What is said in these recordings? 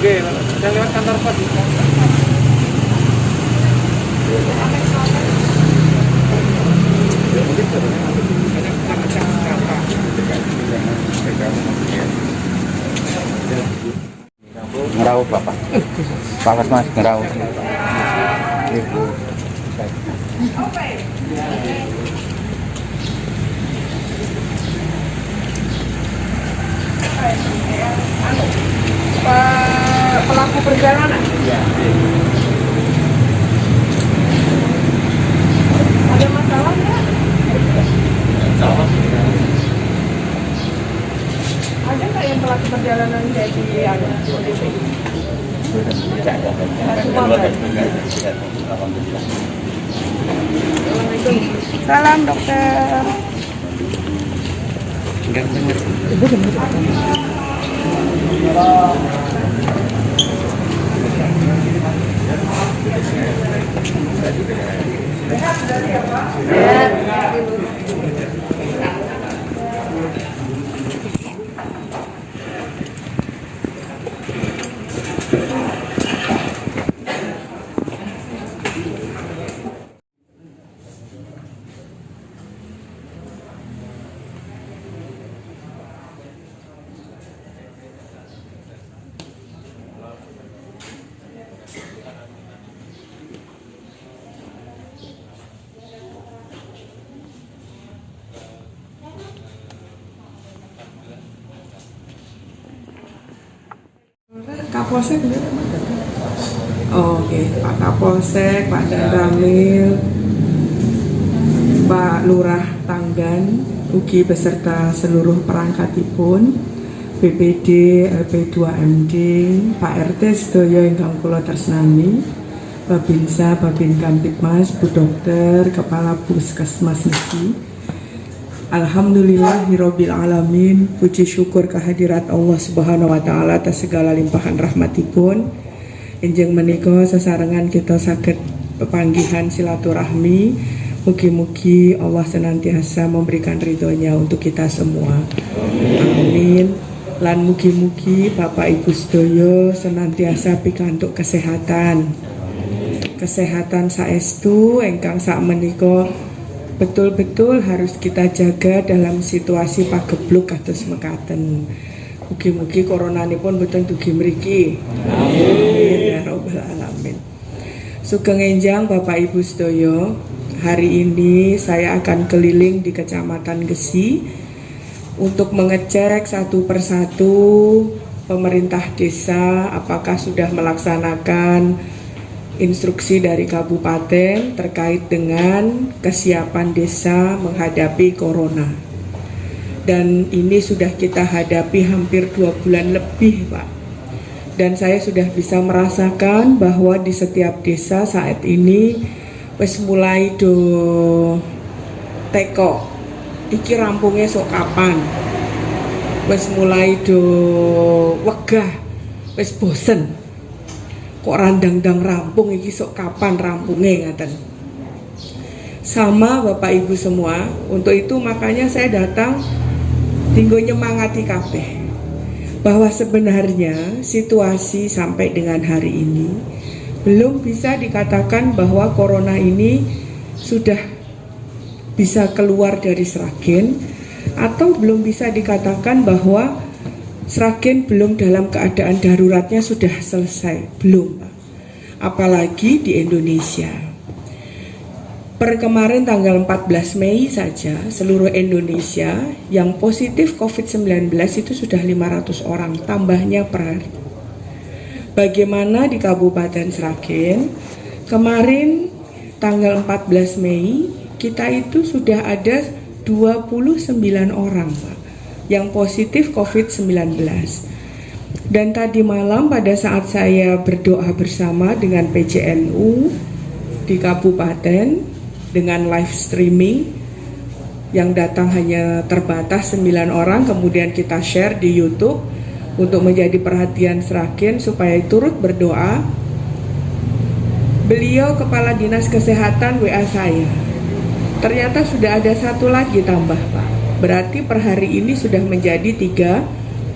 Oke, yang lewat kantor pos. Ngeraup Bapak. Pak Mas ngeraup. Ibu. Pelaku perjalanan. Iya. Ada masalah nggak? Ada nggak yang pelaku perjalanan jadi ada ODP? Salam dokter. Enggak dengar. Kapolsek oke, Pak Kapolsek, Pak Ramil, Pak Lurah Tanggan, ugi beserta seluruh perangkatipun, BPD, LP2MD, Pak RT sedaya ingkang kula tresnani, Babinsa, Babin Kamtibmas, Bu Dokter, Kepala Puskesmas Nesi. Alhamdulillahirabbil alamin, puji syukur kehadirat Allah Subhanahu wa taala atas segala limpahan rahmatipun. Enjing menika sesarengan kita saged pepanggihan silaturahmi. Mugi-mugi Allah senantiasa memberikan ridhonya untuk kita semua. Amin. Lan mugi-mugi Bapak Ibu sedaya senantiasa pikantuk kesehatan. Kesehatan saestu ingkang sakmenika betul-betul harus kita jaga dalam situasi pagebluk kados mekaten. Mugi-mugi koronanipun boten dugi mriki. Amin ya rabbal alamin. Sugeng enjang Bapak Ibu sedaya, hari ini saya akan keliling di Kecamatan Gesi untuk mengecek satu persatu pemerintah desa apakah sudah melaksanakan instruksi dari kabupaten terkait dengan kesiapan desa menghadapi corona. Dan ini sudah kita hadapi hampir 2 bulan lebih, Pak. Dan saya sudah bisa merasakan bahwa di setiap desa saat ini wis mulai do teko iki rampungnya sok kapan, wis mulai do wegah, wis bosen kok randang-dang rampung iki sok kapan rampungnya ngaten. Sama Bapak Ibu semua, untuk itu makanya saya datang tinggo nyemangati kabeh bahwa sebenarnya situasi sampai dengan hari ini belum bisa dikatakan bahwa corona ini sudah bisa keluar dari Sragen, atau belum bisa dikatakan bahwa Sragen belum dalam keadaan daruratnya sudah selesai, belum Pak. Apalagi di Indonesia. Per kemarin tanggal 14 Mei saja seluruh Indonesia yang positif COVID-19 itu sudah 500 orang, tambahnya per hari. Bagaimana di Kabupaten Sragen? Kemarin tanggal 14 Mei kita itu sudah ada 29 orang Pak yang positif COVID-19. Dan tadi malam pada saat saya berdoa bersama dengan PJNU di kabupaten dengan live streaming yang datang hanya terbatas 9 orang, kemudian kita share di YouTube untuk menjadi perhatian Sragen supaya turut berdoa. Beliau Kepala Dinas Kesehatan WA saya. Ternyata sudah ada satu lagi tambah Pak. Berarti per hari ini sudah menjadi 30.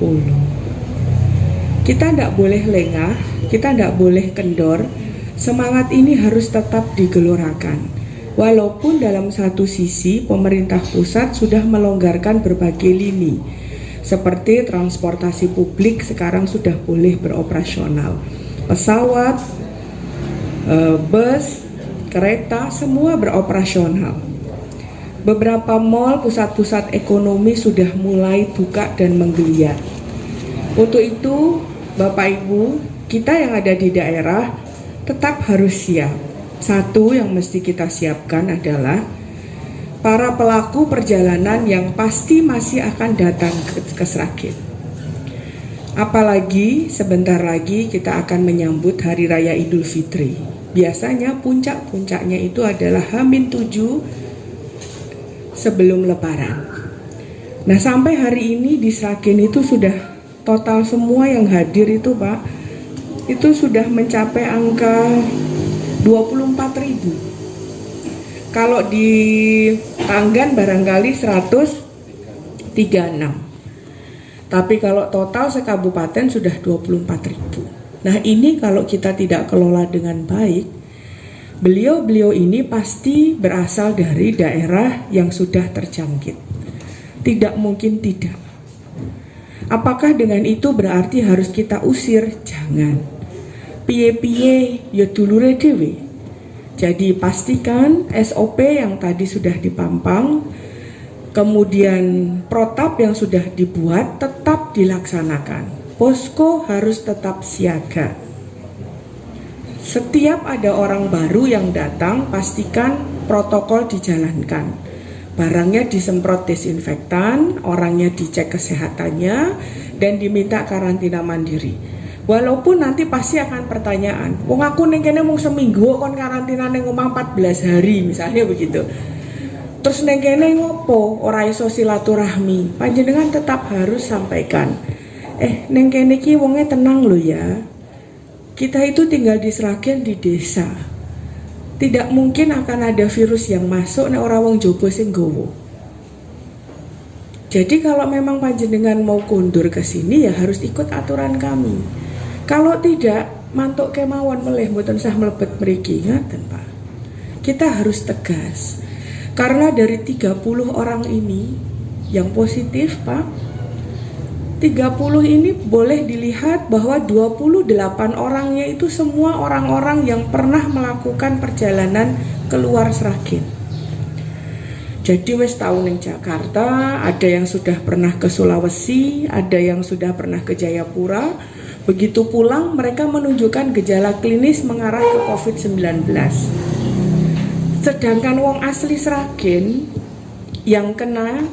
Kita tidak boleh lengah, kita tidak boleh kendor. Semangat ini harus tetap digelorakan. Walaupun dalam satu sisi pemerintah pusat sudah melonggarkan berbagai lini, seperti transportasi publik sekarang sudah boleh beroperasional. Pesawat, bus, kereta, semua beroperasional. Beberapa mal, pusat-pusat ekonomi sudah mulai buka dan menggeliat. Untuk itu, Bapak Ibu, kita yang ada di daerah tetap harus siap. Satu yang mesti kita siapkan adalah para pelaku perjalanan yang pasti masih akan datang ke Sragen. Apalagi sebentar lagi kita akan menyambut Hari Raya Idul Fitri. Biasanya puncak-puncaknya itu adalah H-7 sebelum Lebaran. Nah, sampai hari ini di Sragen itu sudah total semua yang hadir itu Pak, itu sudah mencapai angka 24.000. Kalau di Tanggan barangkali 136. Tapi kalau total sekabupaten sudah 24.000. Nah, ini kalau kita tidak kelola dengan baik, beliau-beliau ini pasti berasal dari daerah yang sudah terjangkit. Tidak mungkin tidak. Apakah dengan itu berarti harus kita usir? Jangan. Piye-piye ya dulure dhewe. Jadi pastikan SOP yang tadi sudah dipampang, kemudian protap yang sudah dibuat tetap dilaksanakan. Posko harus tetap siaga. Setiap ada orang baru yang datang, pastikan protokol dijalankan. Barangnya disemprot desinfektan, orangnya dicek kesehatannya, dan diminta karantina mandiri. Walaupun nanti pasti akan pertanyaan, wong aku ning kene mung seminggu kon karantina ning omah 14 hari misalnya begitu. Terus ning kene ngopo ora iso silaturahmi? Panjenengan tetap harus sampaikan. Ning kene iki wonge tenang lho ya. Kita itu tinggal di Sragen di desa. Tidak mungkin akan ada virus yang masuk nek ora wong jowo sing nggowo. Jadi kalau memang panjenengan mau kondur ke sini ya harus ikut aturan kami. Kalau tidak, mantuk kemawon melih mboten sah mlebet mriki, ngaten Pak. Kita harus tegas. Karena dari 30 orang ini yang positif, Pak, 30 ini boleh dilihat bahwa 28 orangnya itu semua orang-orang yang pernah melakukan perjalanan keluar Sragen. Jadi wis tau ning Jakarta, ada yang sudah pernah ke Sulawesi, ada yang sudah pernah ke Jayapura. Begitu pulang mereka menunjukkan gejala klinis mengarah ke COVID-19. Sedangkan wong asli Sragen yang kena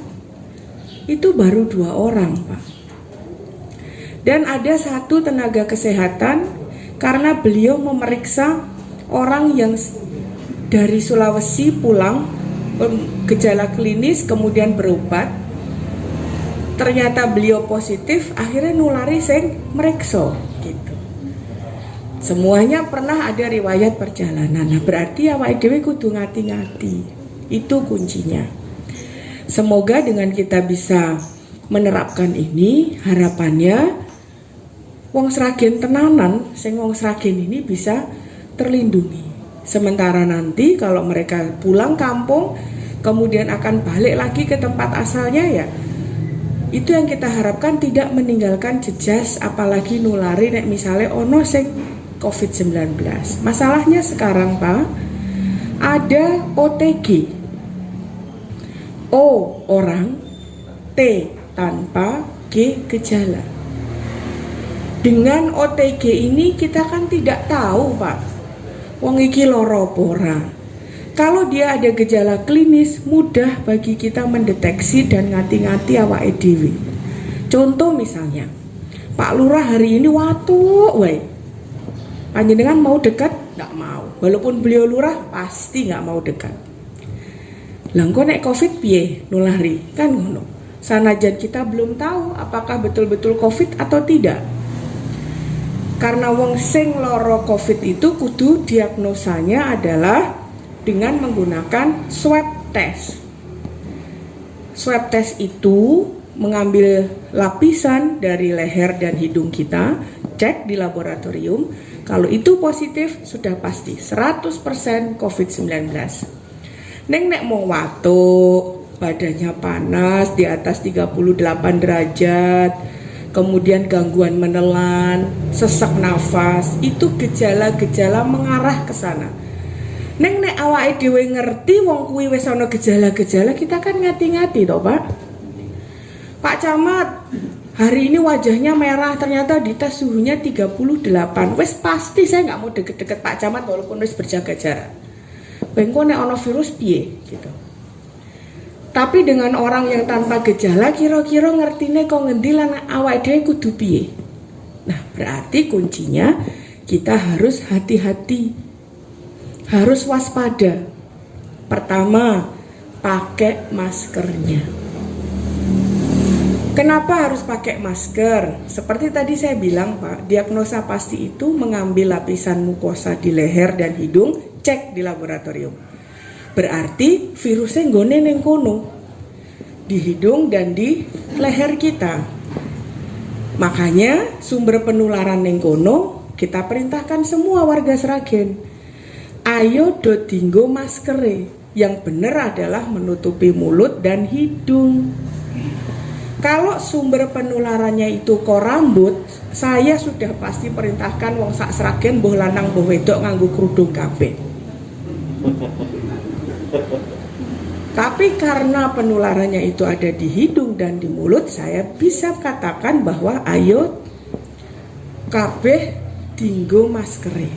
itu baru 2 orang, Pak. Dan ada 1 tenaga kesehatan karena beliau memeriksa orang yang dari Sulawesi pulang gejala klinis kemudian berobat, ternyata beliau positif, akhirnya nulari sing mreksa gitu. Semuanya pernah ada riwayat perjalanan. Nah, berarti awake dhewe kudu ngati-ngati. Itu kuncinya. Semoga dengan kita bisa menerapkan ini, harapannya wong Sragen tenanan, sing wong Sragen ini bisa terlindungi. Sementara nanti kalau mereka pulang kampung, kemudian akan balik lagi ke tempat asalnya ya, itu yang kita harapkan tidak meninggalkan jejas, apalagi nulari nek misalnya ono sing COVID-19. Masalahnya sekarang Pak, ada OTG. O orang, T tanpa, G gejala. Dengan OTG ini kita kan tidak tahu Pak, wong iki lara apa ora. Kalau dia ada gejala klinis, mudah bagi kita mendeteksi dan ngati-ngati awake dhewe. Contoh misalnya, Pak Lurah hari ini watuk wae. Panjenengan mau dekat? Nggak mau. Walaupun beliau lurah, pasti nggak mau dekat. Lah engko nek Covid piye nulari? Kan ngono. Sanajan kita belum tahu apakah betul-betul Covid atau tidak. Karena wong sing loro Covid itu kudu diagnosanya adalah dengan menggunakan swab test. Swab test itu mengambil lapisan dari leher dan hidung kita, cek di laboratorium. Kalau itu positif, sudah pasti 100% COVID-19. Nek mau watuk, badannya panas di atas 38 derajat, kemudian gangguan menelan, sesak nafas, itu gejala-gejala mengarah ke sana. Nek awake dhewe ngerti wong kuwi wis ana gejala-gejala, kita kan ngati-ngati toh, Pak. Pak Camat, hari ini wajahnya merah, ternyata dites suhunya 38. Wis pasti saya nggak mau deket-deket Pak Camat walaupun wis berjaga jarak. Bengko nek ono virus piye gitu. Tapi dengan orang yang tanpa gejala kira-kira ngertine kok ngendi lan awake dhewe kudu piye. Nah, berarti kuncinya kita harus hati-hati. Harus waspada. Pertama, pakai maskernya. Kenapa harus pakai masker? Seperti tadi saya bilang, Pak, diagnosa pasti itu mengambil lapisan mukosa di leher dan hidung, cek di laboratorium. Berarti virusnya nggone ning kono, di hidung dan di leher kita. Makanya sumber penularan ning kono kita perintahkan semua warga Sragen, ayo do dinggo maskere. Yang benar adalah menutupi mulut dan hidung. Kalau sumber penularannya itu kok rambut, saya sudah pasti perintahkan wong sak Sragen mbuh lanang mbuh wedok nganggo kerudung kabeh. Tapi karena penularannya itu ada di hidung dan di mulut, saya bisa katakan bahwa ayo kabeh dinggo maskere.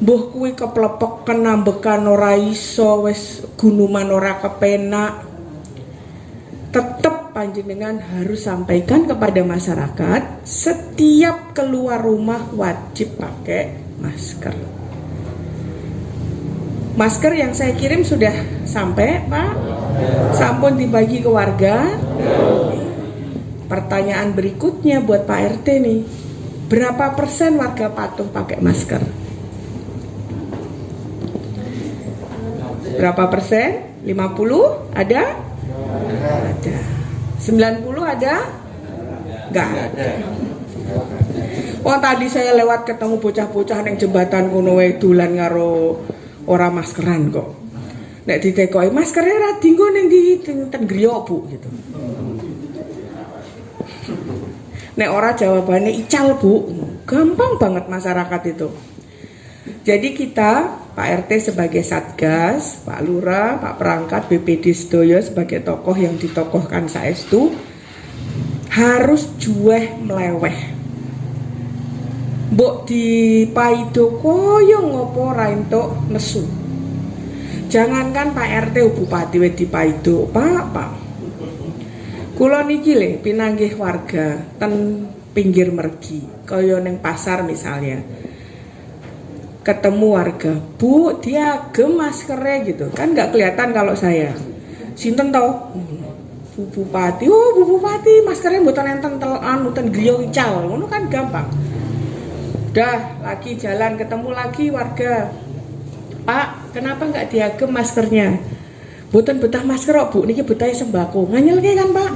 Mbuh kuwi keplepek kenambekan ora iso, wis gunuman ora kepenak. Tetap panjenengan harus sampaikan kepada masyarakat, setiap keluar rumah wajib pakai masker. Masker yang saya kirim sudah sampai, Pak? Sampun dibagi ke warga. Pertanyaan berikutnya buat Pak RT nih, berapa persen warga patuh pakai masker? Berapa persen? 50? Ada? Ada. 90 ada? Enggak ada. Oh, tadi saya lewat ketemu bocah-bocah neng jembatan kono wae dolan karo ora maskeran kok. Nek ditekoki maskernya ra dinggo ning ndi ten griya, Bu, gitu. Nek ora jawabannya ical, Bu. Gampang banget masyarakat itu. Jadi kita, Pak RT sebagai Satgas, Pak Lurah, Pak Perangkat, BPD Sedoyo sebagai tokoh yang ditokohkan saestu, harus jueh meleweh. Mbok dipaido koyo ngopo ra entuk nesu. Jangankan Pak RT Bupati wis dipaido, Pak. Kula niki le pinanggih warga ten pinggir mergi, kaya ning pasar misalnya. Ketemu warga, Bu, diagem maskernya gitu. Kan nggak kelihatan kalau saya. Sinten tau? Bu Bupati. Oh, Bu Bupati, maskernya mboten enten mboten griya ical. Ngono kan gampang. Dah, lagi jalan ketemu lagi warga. Pak, kenapa nggak diagem maskernya? Mboten betah masker kok, Bu, niki betahe sembako. Nganyelke kan, Pak?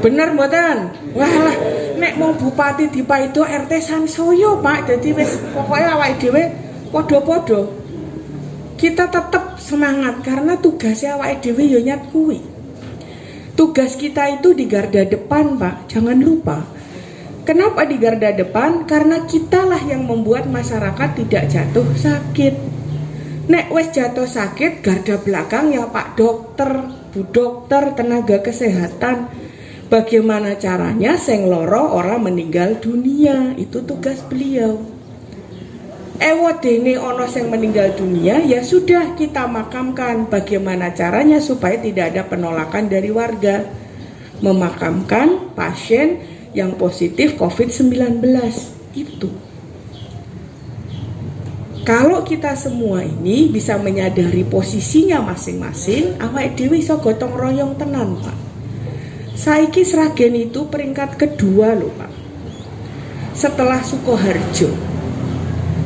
Bener mboten? Walah, nek mau bupati dipaido RT sansaya, Pak. Jadi wis pokoke awake dhewe padha-padha. Kita tetap semangat karena tugasnya awake dhewe yo nyat kuwi. Tugas kita itu di garda depan, Pak. Jangan lupa. Kenapa di garda depan? Karena kitalah yang membuat masyarakat tidak jatuh sakit. Nek wes jatuh sakit, garda belakang ya Pak dokter, Bu dokter, tenaga kesehatan. Bagaimana caranya sing loro orang meninggal dunia? Itu tugas beliau. Dene ono sing meninggal dunia, ya sudah kita makamkan. Bagaimana caranya supaya tidak ada penolakan dari warga? Memakamkan pasien yang positif COVID-19 itu. Kalau kita semua ini bisa menyadari posisinya masing-masing, awake dhewe iso gotong royong tenan, Pak. Saiki Sragen itu peringkat kedua loh, Pak. Setelah Sukoharjo.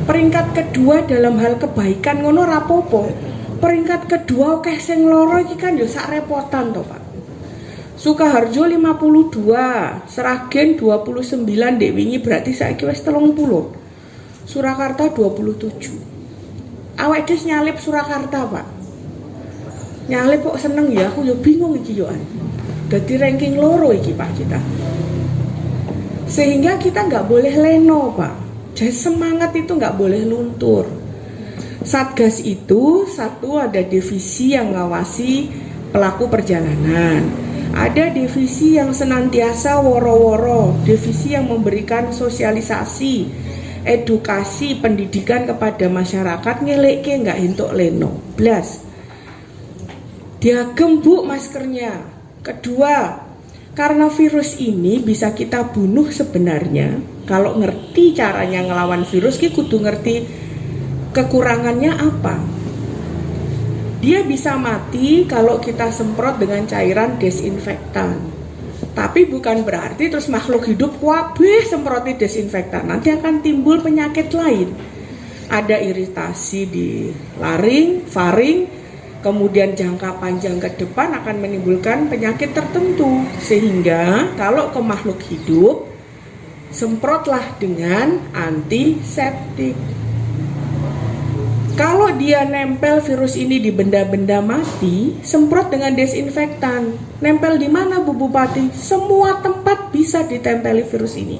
Peringkat kedua dalam hal kebaikan ngono rapopo. Peringkat kedua akeh sing loro iki kan yo sak repotan to, Pak. Sukaharjo 52, Sragen 29 dek wingi berarti saiki wis 30. Surakarta 27. Awake dhewe nyalip Surakarta, Pak. Nyalip kok seneng ya, aku yo bingung iki yo an. Dadi ranking loro iki Pak kita. Sehingga kita nggak boleh leno, Pak. Jadi semangat itu nggak boleh luntur. Satgas itu satu ada divisi yang ngawasi pelaku perjalanan. Ada divisi yang senantiasa woro-woro, divisi yang memberikan sosialisasi, edukasi, pendidikan kepada masyarakat, ngelekke nggak entuk leno. Blas. Diagem Bu maskernya. Kedua, karena virus ini bisa kita bunuh sebenarnya. Kalau ngerti caranya ngelawan virus, kita kudu ngerti kekurangannya apa. Dia bisa mati kalau kita semprot dengan cairan desinfektan. Tapi bukan berarti terus makhluk hidup kabeh semproti desinfektan. Nanti akan timbul penyakit lain. Ada iritasi di laring, faring, kemudian jangka panjang ke depan akan menimbulkan penyakit tertentu. Sehingga kalau ke makhluk hidup, semprotlah dengan antiseptik. Kalau dia nempel virus ini di benda-benda mati, semprot dengan desinfektan. Nempel di mana Bu Bupati? Semua tempat bisa ditempeli virus ini.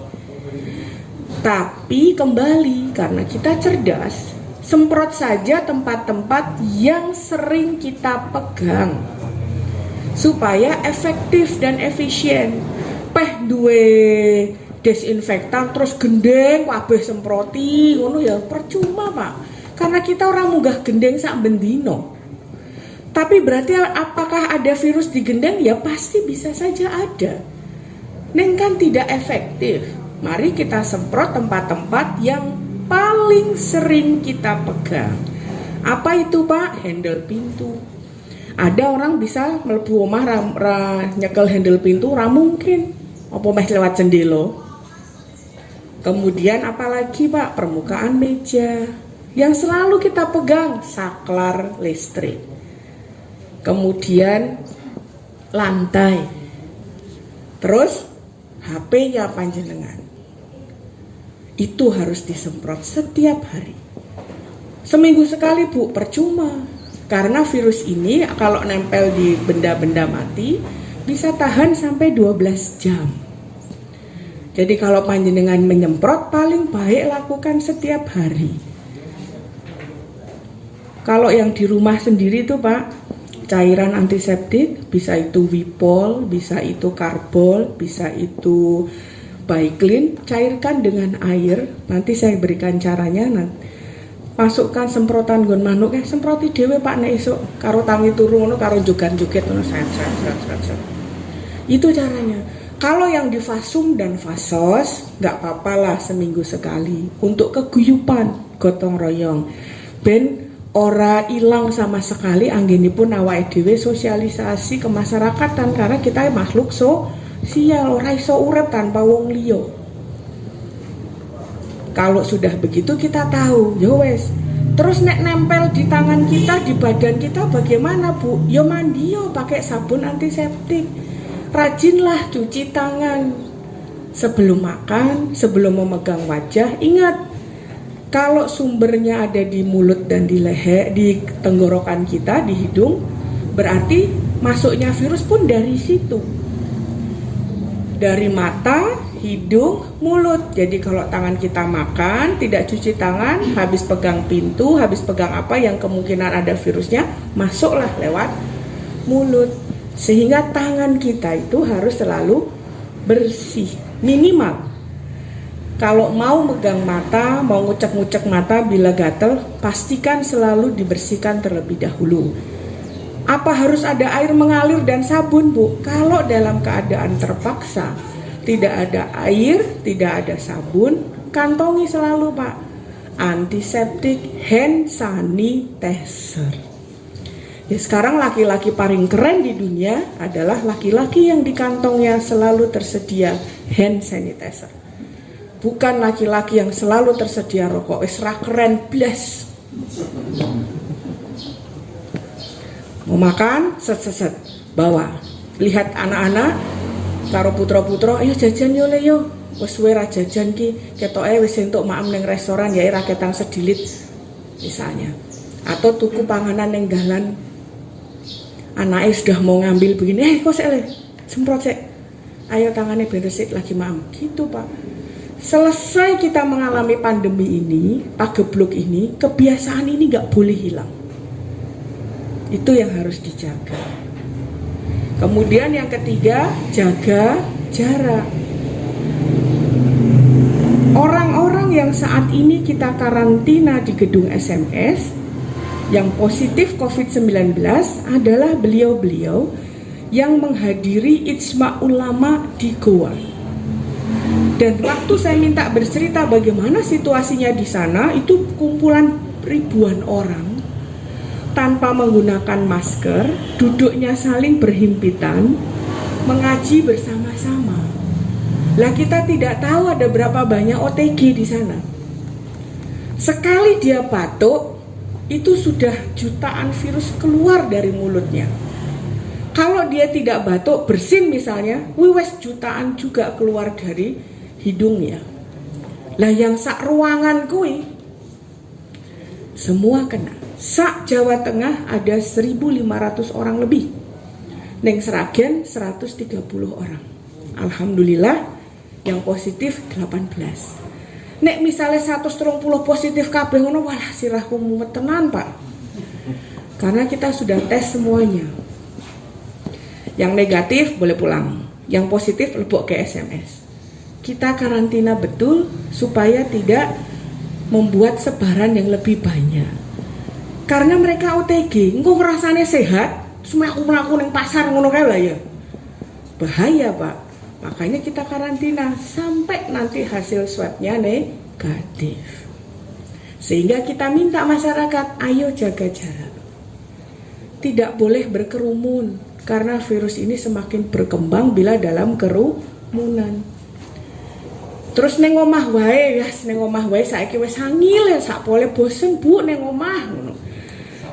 Tapi kembali, karena kita cerdas, semprot saja tempat-tempat yang sering kita pegang. Supaya efektif dan efisien. Duwe desinfektan terus gendeng, kabeh semproti, ngono ya percuma Pak. Karena kita orang munggah gendeng sak bendino. Tapi berarti apakah ada virus di gendeng? Ya pasti bisa saja ada. Neng kan tidak efektif. Mari kita semprot tempat-tempat yang paling sering kita pegang. Apa itu Pak? Handle pintu. Ada orang bisa mlebu omah nyekel handle pintu, ra mungkin. Apa meh lewat jendela. Kemudian apalagi Pak? Permukaan meja. Yang selalu kita pegang saklar listrik, kemudian lantai, terus HP-nya panjenengan. Itu harus disemprot setiap hari. Seminggu sekali Bu, percuma. Karena virus ini kalau nempel di benda-benda mati bisa tahan sampai 12 jam. Jadi kalau panjenengan menyemprot paling baik lakukan setiap hari. Kalau yang di rumah sendiri tuh Pak, cairan antiseptik, bisa itu Wipol, bisa itu Karbol, bisa itu Baiklin, cairkan dengan air. Nanti saya berikan caranya. Masukkan semprotan nggon manuk, semproti dhewe Pak nek esuk karo tangi turu ngono karo jogan-joget ngono set. Itu caranya. Kalau yang di Fasum dan Fasos, nggak apa-apa lah seminggu sekali. Untuk keguyupan, gotong royong. Ben ora ilang sama sekali anggenipun awake dhewe sosialisasi kemasyarakatan karena kita makhluk sosial, ora iso urip tanpa wong liya. Kalau sudah begitu kita tahu, ya wes. Terus nek nempel di tangan kita, di badan kita bagaimana Bu? Ya mandi yo pakai sabun antiseptik. Rajinlah cuci tangan sebelum makan, sebelum memegang wajah. Ingat, kalau sumbernya ada di mulut dan di leher, di tenggorokan kita, di hidung, berarti masuknya virus pun dari situ. Dari mata, hidung, mulut. Jadi kalau tangan kita makan, tidak cuci tangan, habis pegang pintu, habis pegang apa yang kemungkinan ada virusnya, masuklah lewat mulut. Sehingga tangan kita itu harus selalu bersih, minimal. Kalau mau megang mata, mau ngucek-ngucek mata bila gatel, pastikan selalu dibersihkan terlebih dahulu. Apa harus ada air mengalir dan sabun Bu? Kalau dalam keadaan terpaksa, tidak ada air, tidak ada sabun, kantongi selalu Pak antiseptik, hand sanitizer. Ya sekarang laki-laki paling keren di dunia adalah laki-laki yang di kantongnya selalu tersedia hand sanitizer. Bukan laki-laki yang selalu tersedia rokok. Wis ra keren blas. makan, set, bawa. Lihat anak-anak, karo putra-putra, ayo jajan yo le yo. Wes suwe ra jajan ki, ketoke wis entuk maem ning restoran ya ra ketang sedilit misalnya. Atau tuku panganan ning dalan. Anaknya sudah mau ngambil begini, kok sik le, semprot sik. Ayo tangannya beresik lagi maem. Gitu, Pak. Selesai kita mengalami pandemi ini, pagebluk ini, kebiasaan ini nggak boleh hilang. Itu yang harus dijaga. Kemudian yang ketiga, jaga jarak. Orang-orang yang saat ini kita karantina di gedung SMS yang positif COVID-19 adalah beliau-beliau yang menghadiri Ijma Ulama di Goa. Dan waktu saya minta bercerita bagaimana situasinya di sana, itu kumpulan ribuan orang tanpa menggunakan masker, duduknya saling berhimpitan, mengaji bersama-sama. Lah kita tidak tahu ada berapa banyak OTG di sana. Sekali dia batuk, itu sudah jutaan virus keluar dari mulutnya. Kalau dia tidak batuk, bersin misalnya, wes jutaan juga keluar dari hidungnya. Lah yang sak ruangan kui, semua kena. Sak Jawa Tengah ada 1.500 orang lebih. Neng Sragen 130 orang. Alhamdulillah yang positif 18. Nek misalnya 130 positif kabeh ngono, walah sirahku mumet tenan, Pak. Karena kita sudah tes semuanya. Yang negatif boleh pulang, yang positif lebok ke SMS. Kita karantina betul supaya tidak membuat sebaran yang lebih banyak. Karena mereka OTG, engko rasanya sehat, semua aku melaku ning pasar ngono kae lah ya. Bahaya, Pak. Makanya kita karantina sampai nanti hasil swabnya negatif. Sehingga kita minta masyarakat, ayo jaga jarak. Tidak boleh berkerumun karena virus ini semakin berkembang bila dalam kerumunan. Terus neng omah wae, ya neng omah wae saiki wis sangil ya, sak pole bosen Bu neng omah ngono.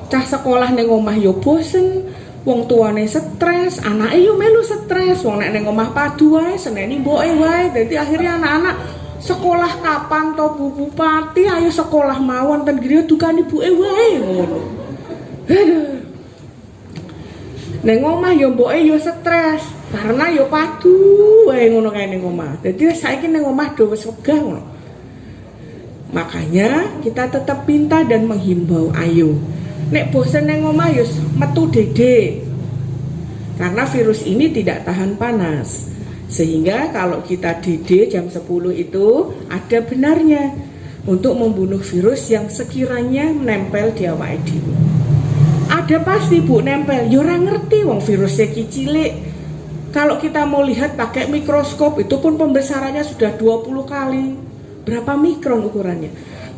Cah sekolah neng omah yo bosen, wong tuane stres, anake yo melu stres, wong nek neng omah padu wae seneni mboke wae. Dadi akhirnya anak-anak sekolah kapan to Bu Bupati, ayo sekolah mawon ten griya dukane ibuke wae ngono. Aduh. Neng omah yo mboke yo stres karena yo padu wae ngono kae ning omah. Dadi saiki ning omah do wis wegah ngono. Makanya kita tetap pinta dan menghimbau, ayo nek bosen ning omah yo metu dede. Karena virus ini tidak tahan panas. Sehingga kalau kita dede jam 10 itu ada benarnya untuk membunuh virus yang sekiranya menempel di awake dhewe. Ada pasti Bu nempel, ya ora ngerti wong virusnya cilik. Kalau kita mau lihat pakai mikroskop, itu pun pembesarannya sudah 20 kali. Berapa mikron ukurannya?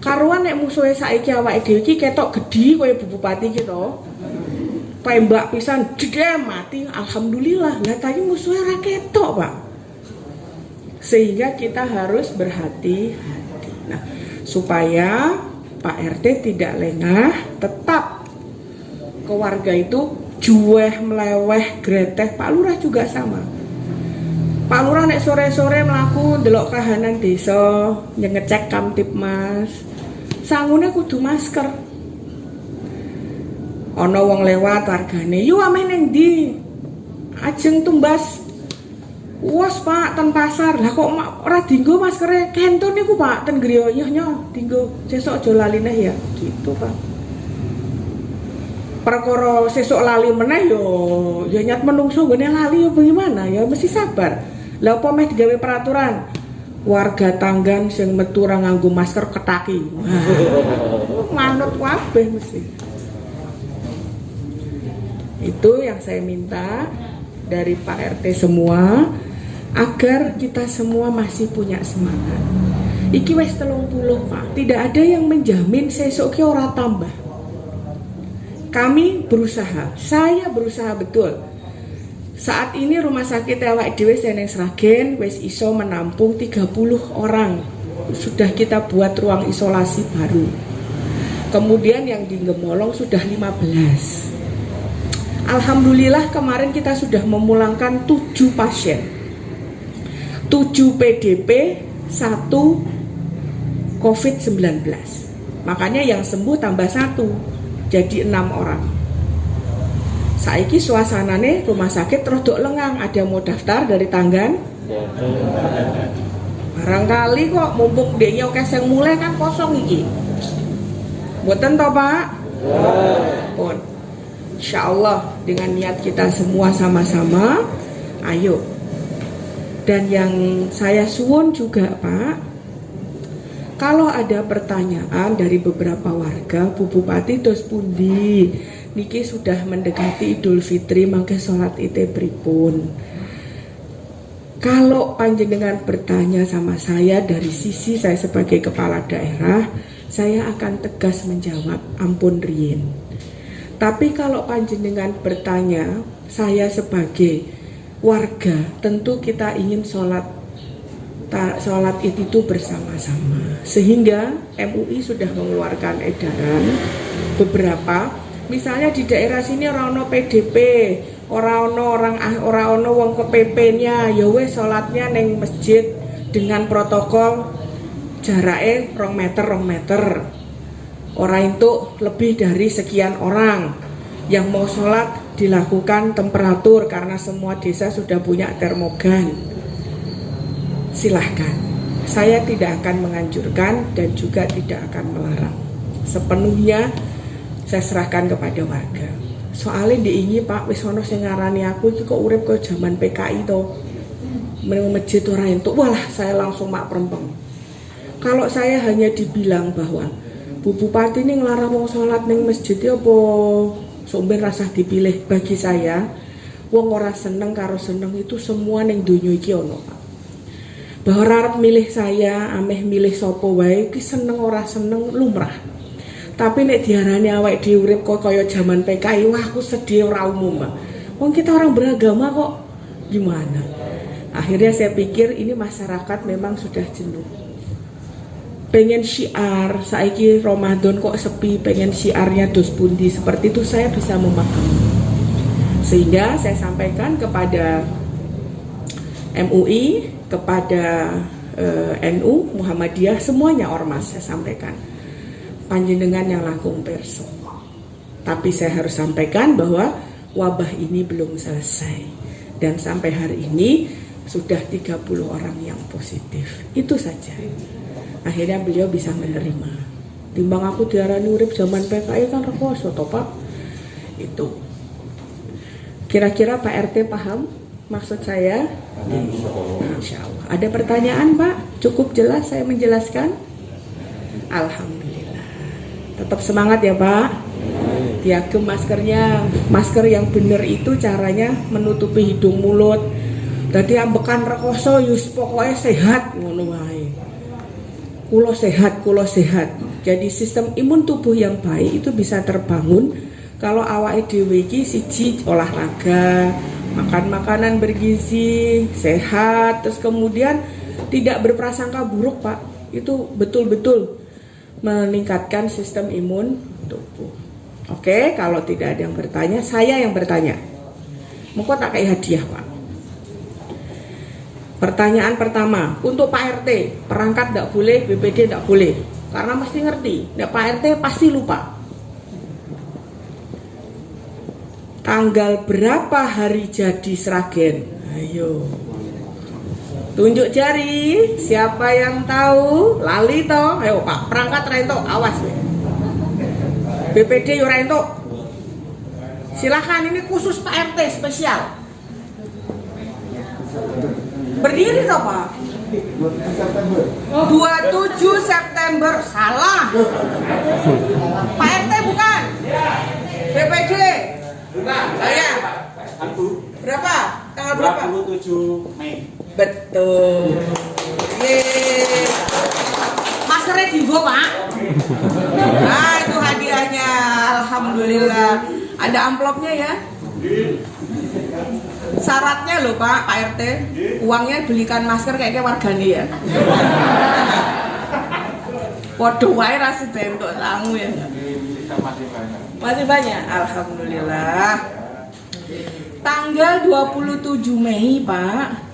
Karuan nek musuhe saiki awake dhewe iki ketok gedhi kaya Bu Bupati iki to. Tembak pisan jedem mati, alhamdulillah. Lah tadi musuhnya ora ketok, Pak. Sehingga kita harus berhati-hati. Nah, supaya Pak RT tidak lengah, tetap keluarga itu juweh meleweh greteh. Pak Lurah juga sama. Pak Lurah nek sore-sore mlaku ndelok kahanan desa, ngecek Kamtipmas. Sangune kudu masker. Ana wong lewat wargane, "Yo ame ning ndi?" Ajeng tumbas. "Wes Pak, ten pasar." Lah kok ora dienggo maskere? Kentun niku Pak, ten griya. "Yo nyo, dienggo. Sesuk aja lali neh ya." Gitu, Pak. Perkara sesuk lali meneh yo nyat menungso gone lali yo bagaimana ya, mesti sabar. Lah apa meh digawe peraturan warga tanggan sing metu ora nganggo masker ketaki. Manut kabeh mesti. Itu yang saya minta dari Pak RT semua, agar kita semua masih punya semangat. Iki wis 30 Pak, tidak ada yang menjamin sesuk ki ora tambah. Kami berusaha, saya berusaha betul. Saat ini rumah sakit awake dhewe Seneng Sragen wis iso menampung 30 orang. Sudah kita buat ruang isolasi baru. Kemudian yang di Gemolong sudah 15. Alhamdulillah kemarin kita sudah memulangkan 7 pasien, 7 PDP, 1 COVID-19. Makanya yang sembuh tambah 1, jadi 6 orang. Saiki suasanane rumah sakit rodok lengang. Ada mau daftar dari tanggan? Barangkali kok mumpung deknya oke sing mulai kan kosong iki. Mboten toh, Pak? Pun. Insyaallah dengan niat kita semua sama-sama, ayo. Dan yang saya suwun juga, Pak, kalau ada pertanyaan dari beberapa warga, Bu Bupati dos pundi niki sudah mendekati Idul Fitri, mangke sholat ite pripun. Kalau panjenengan bertanya sama saya dari sisi saya sebagai kepala daerah, saya akan tegas menjawab ampun riyin. Tapi kalau panjenengan bertanya saya sebagai warga, tentu kita ingin sholat itu bersama-sama. Sehingga MUI sudah mengeluarkan edaran beberapa, misalnya di daerah sini ora ono PDP, ora ono wong KPP-nya, ya wis salatnya neng masjid dengan protokol jaraknya 2 meter. Ora itu lebih dari sekian orang. Yang mau sholat dilakukan temperatur karena semua desa sudah punya termogan. Silahkan. Saya tidak akan menganjurkan dan juga tidak akan melarang. Sepenuhnya saya serahkan kepada warga. Soalnya diingi Pak, wis ono sing ngarani aku iki kok urip kaya zaman PKI to. Meneng masjid ora entuk, walah saya langsung mak perempeng. Kalau saya hanya dibilang bahwa Bu Bupati ini ngelarang wong sholat ning masjid apa somben rasah dipilih, bagi saya wong ora seneng karo seneng itu semua ning donya iki ono, Pak. Bahwa arep milih saya, ameh milih sapa wae iki seneng ora seneng lumrah. Tapi nek diarani awake dhewe urip kok kaya zaman PKI, wah aku sedih ora umum, Pak. Wong kita orang beragama kok gimana? Akhirnya saya pikir ini masyarakat memang sudah jenuh. Pengen syiar, saiki Ramadan kok sepi, pengen syiarnya dos pundi, seperti itu saya bisa memahami. Sehingga saya sampaikan kepada MUI, kepada NU, Muhammadiyah, semuanya ormas saya sampaikan. Panjenengan yang langkung perso. Tapi saya harus sampaikan bahwa wabah ini belum selesai. Dan sampai hari ini sudah 30 orang yang positif. Itu saja. Akhirnya beliau bisa menerima. Timbang aku diarani urip zaman PKI kan rekoso toh, Pak. Itu. Kira-kira Pak RT paham maksud saya? Insya Allah. Ada pertanyaan, Pak? Cukup jelas saya menjelaskan? Alhamdulillah. Tetap semangat ya, Pak. Diagem maskernya. Masker yang benar itu caranya menutupi hidung mulut. Tadi ambekan rekoso yus pokoknya sehat ngono wae. Kulo sehat. Jadi sistem imun tubuh yang baik itu bisa terbangun kalau awake dhewe iki siji olahraga, makan makanan bergizi, sehat, terus kemudian tidak berprasangka buruk, Pak. Itu betul-betul meningkatkan sistem imun tubuh. Oke, kalau tidak ada yang bertanya, saya yang bertanya. Monggo tak kayak hadiah, Pak. Pertanyaan pertama, untuk Pak RT, perangkat tidak boleh, BPD tidak boleh. Karena mesti ngerti, Pak RT pasti lupa. Tanggal berapa hari jadi Sragen? Ayo. Tunjuk jari, siapa yang tahu? Lali toh? Ayo Pak, perangkat rento, awas nih. BPD rento. Silahkan, ini khusus Pak RT spesial. Berdiri toh Pak? 27 September. Salah. Pak RT bukan? BPD. Bukan. Saya. Berapa? Tanggal berapa? 27 Mei. Betul. Yeay. Maskernya digo, Pak. Nah, itu hadiahnya. Alhamdulillah. Ada amplopnya ya? Syaratnya loh Pak RT, uangnya belikan masker kayaknya warganya ya. Waduh, wae rasi bentuk tamu ya. Masih banyak. Masih banyak, alhamdulillah. Tanggal 27 Mei, Pak.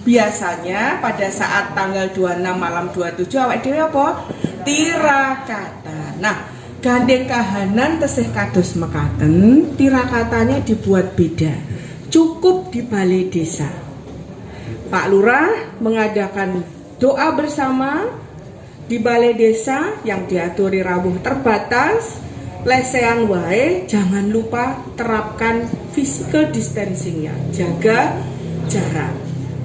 Biasanya pada saat tanggal 26 malam 27 awak dhewe apa? Tirakatan. Nah, gandeng kahanan tesih kados mekaten, tirakatanya dibuat beda. Cukup di balai desa. Pak Lurah mengadakan doa bersama di balai desa yang diaturi rawuh terbatas. Lesehan wae, jangan lupa terapkan physical distancing-nya. Jaga jarak.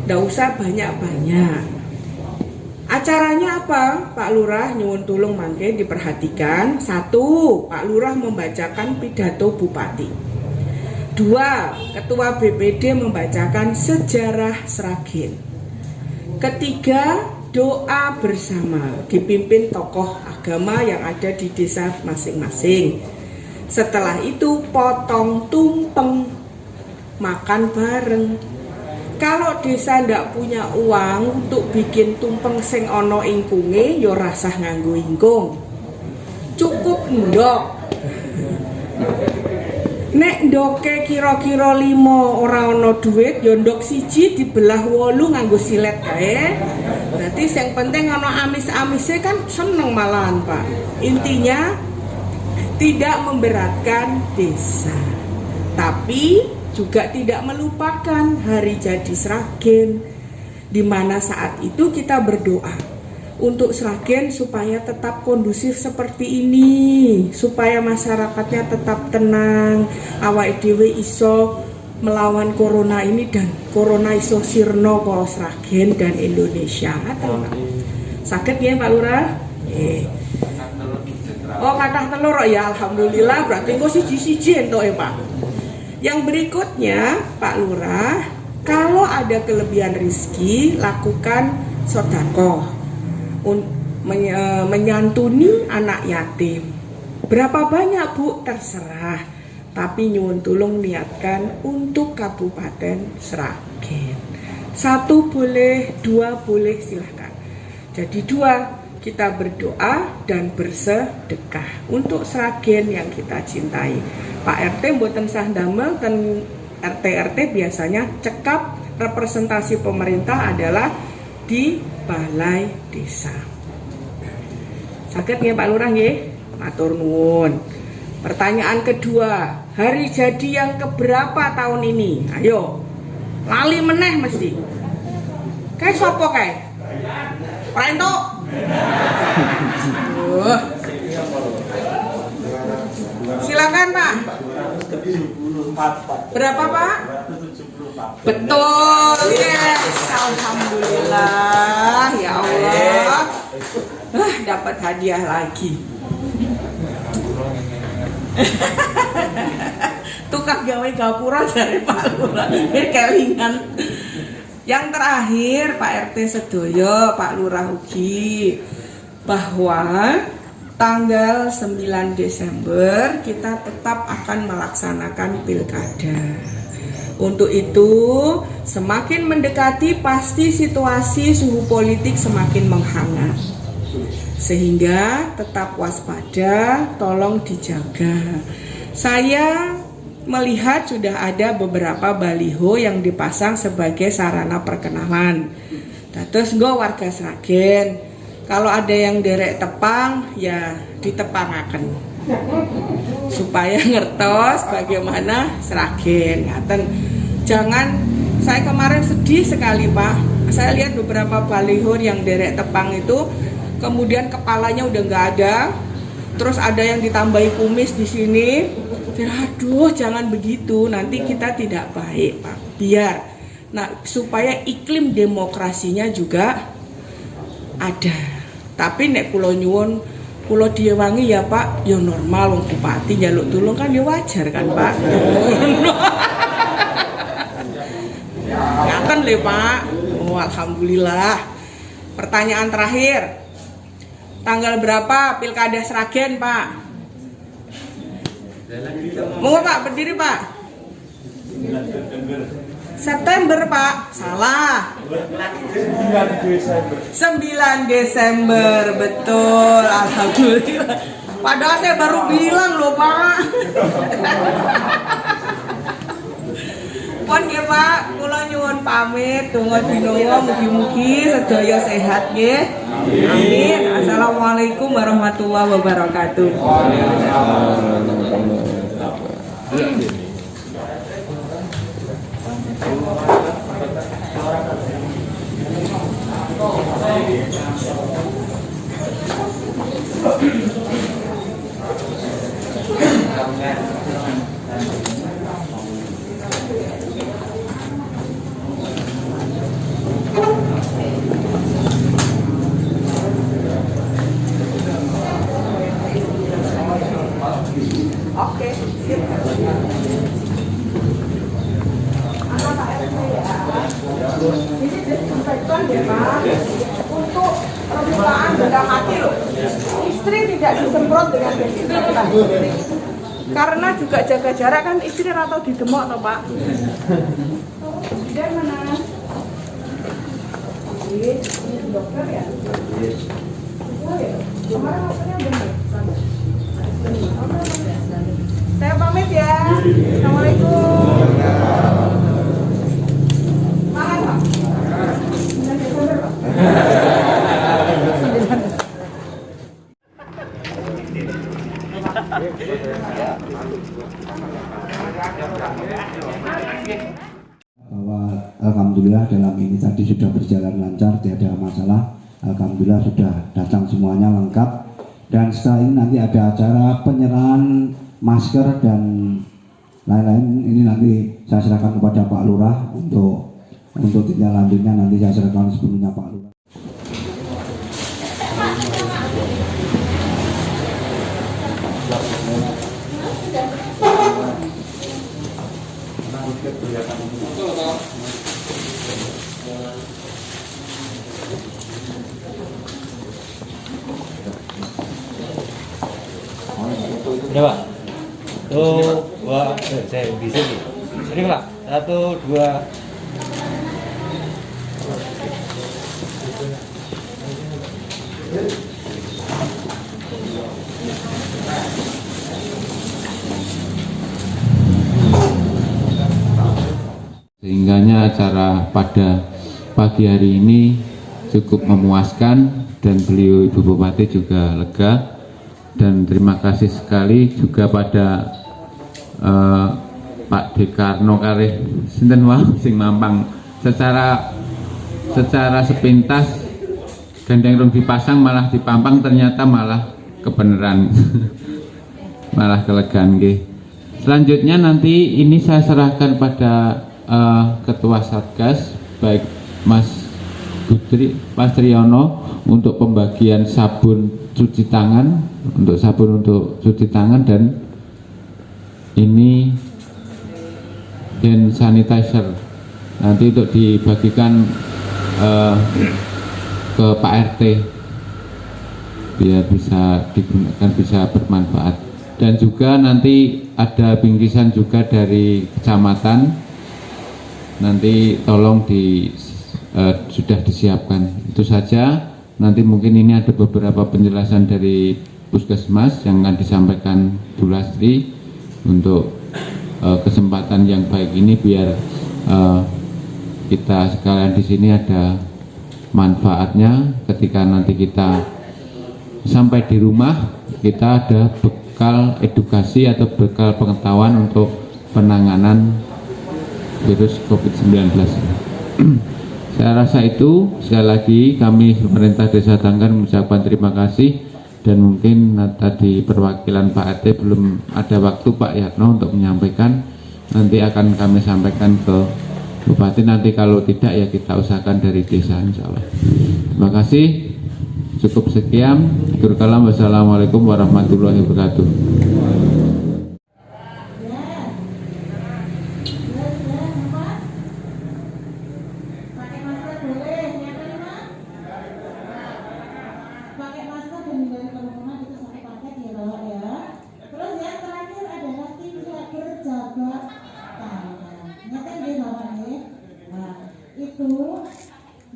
Nggak usah banyak-banyak. Acaranya apa? Pak Lurah nyuwun tulung mangke diperhatikan. 1. Pak Lurah membacakan pidato bupati. 2. Ketua BPD membacakan sejarah Sragen. 3. Doa bersama dipimpin tokoh agama yang ada di desa masing-masing. Setelah itu potong tumpeng, makan bareng. Kalau desa ndak punya uang untuk bikin tumpeng sing ono ingkunge, yo rasah nganggo ingkung. Cukup ndok. Nek ndoke kira-kira 5 ora ono duit, yo ndok siji dibelah 8 nganggo silet kae. Berarti yang penting ono amis-amise kan seneng malahan, Pak. Intinya tidak memberatkan desa. Tapi juga tidak melupakan hari jadi Sragen, di mana saat itu kita berdoa untuk Sragen supaya tetap kondusif seperti ini, supaya masyarakatnya tetap tenang, awake dhewe iso melawan corona ini dan corona iso sirno ko Sragen dan Indonesia. Sakit ya Pak Lurah? Oh kathah telur ya, alhamdulillah, berarti kok siji-siji entuk ya Pak. Yang berikutnya, Pak Lurah, kalau ada kelebihan rezeki, lakukan sedekah, menyantuni anak yatim. Berapa banyak Bu? Terserah. Tapi nyuwun tulung niatkan untuk Kabupaten Sragen. 1 boleh, 2 boleh, silahkan. Jadi 2. Kita berdoa dan bersedekah untuk Sragen yang kita cintai. Pak RT mboten sah damel, ten RT biasanya cekap representasi pemerintah adalah di balai desa. Sakit ya Pak Lurah nggih? Matur nuwun. Pertanyaan kedua, hari jadi yang keberapa tahun ini? Ayo. Lali meneh mesti. Kayak sopo kayak? Ora entuk. Silakan Pak. Berapa Pak? Betul, yes. Alhamdulillah, ya Allah. Dapat hadiah lagi. Tukang gawe gapura dari Pak Lurah. Kelingan. Yang terakhir Pak RT sedoyo, Pak Lurah ugi, bahwa tanggal 9 Desember kita tetap akan melaksanakan pilkada. Untuk itu semakin mendekati pasti situasi suhu politik semakin menghangat. Sehingga tetap waspada, tolong dijaga. Saya melihat sudah ada beberapa baliho yang dipasang sebagai sarana perkenalan. Terus nggo warga Sragen, kalau ada yang derek tepang ya ditepangaken supaya ngertos bagaimana Sragen. Ngaten. Jangan, saya kemarin sedih sekali Pak. Saya lihat beberapa baliho yang derek tepang itu kemudian kepalanya udah nggak ada, terus ada yang ditambahi kumis di sini. Aduh, jangan begitu, nanti kita tidak baik Pak. Biar, nah supaya iklim demokrasinya juga ada. Tapi nek kulo nyuwun, kulo diwangi ya Pak, ya normal wong bupati njaluk tulung kan ya wajar kan Pak. Ngaten lho Pak. Oh, alhamdulillah. Pertanyaan terakhir. Tanggal berapa Pilkada Sragen, Pak? Mau Pak, berdiri Pak. September Pak, salah. 9 Desember, betul, alhamdulillah. Padahal saya baru bilang loh Pak. Pun nggih Pak, kula nyuwun pamit donga dinawa mugi-mugi sedaya sehat nggih. Amin. Assalamualaikum warahmatullahi wabarakatuh. Oke, sip. Ini disampaikan ya Pak, untuk permukaan benda mati loh. Istri tidak disemprot dengan desinfektan. Karena juga jaga jarak kan istri atau didemok toh Pak. Dia mana? Ini dokter ya? Kemarin waktunya benar. Saya pamit ya. Assalamualaikum. Makan Pak. Bahwa alhamdulillah dalam ini tadi sudah berjalan lancar, tidak ada masalah. Alhamdulillah sudah datang semuanya lengkap. Dan setelah ini nanti ada acara penyerahan masker dan lain-lain. Ini nanti saya serahkan kepada Pak Lurah untuk tindak lanjutnya, nanti saya serahkan sepenuhnya Pak Lurah. Ya Pak. Tuh, dua, saya bisa nih. Ini Pak. 1, 2. Sehingganya acara pada pagi hari ini cukup memuaskan dan beliau Ibu Bupati juga lega. Dan terima kasih sekali juga pada Pak Dekarno kalih sinten wae sing mampang secara sepintas gandeng rung dipasang malah dipampang, ternyata malah kebenaran. Malah kelegaan nggih. Selanjutnya nanti ini saya serahkan pada Ketua Satgas, baik Mas Budri, Mas Triyono, untuk pembagian sabun cuci tangan, untuk sabun untuk cuci tangan, dan ini hand sanitizer nanti untuk dibagikan ke Pak RT biar bisa digunakan, bisa bermanfaat. Dan juga nanti ada bingkisan juga dari kecamatan, nanti tolong sudah disiapkan. Itu saja. Nanti mungkin ini ada beberapa penjelasan dari Puskesmas yang akan disampaikan Bu Lastri untuk kesempatan yang baik ini, biar kita sekalian di sini ada manfaatnya. Ketika nanti kita sampai di rumah, kita ada bekal edukasi atau bekal pengetahuan untuk penanganan virus COVID-19. Saya rasa itu. Sekali lagi kami pemerintah Desa Tanggan mengucapkan terima kasih, dan mungkin tadi perwakilan Pak RT belum ada waktu Pak Yatno untuk menyampaikan, nanti akan kami sampaikan ke Bupati. Nanti kalau tidak ya kita usahakan dari desa, insya Allah. Terima kasih. Cukup sekian. Berkalam. Wassalamualaikum warahmatullahi wabarakatuh.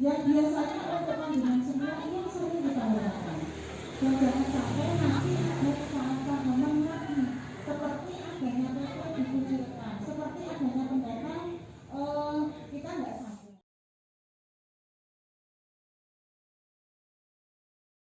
Yang biasanya untuk panjangan semua yang sering kita lakukan.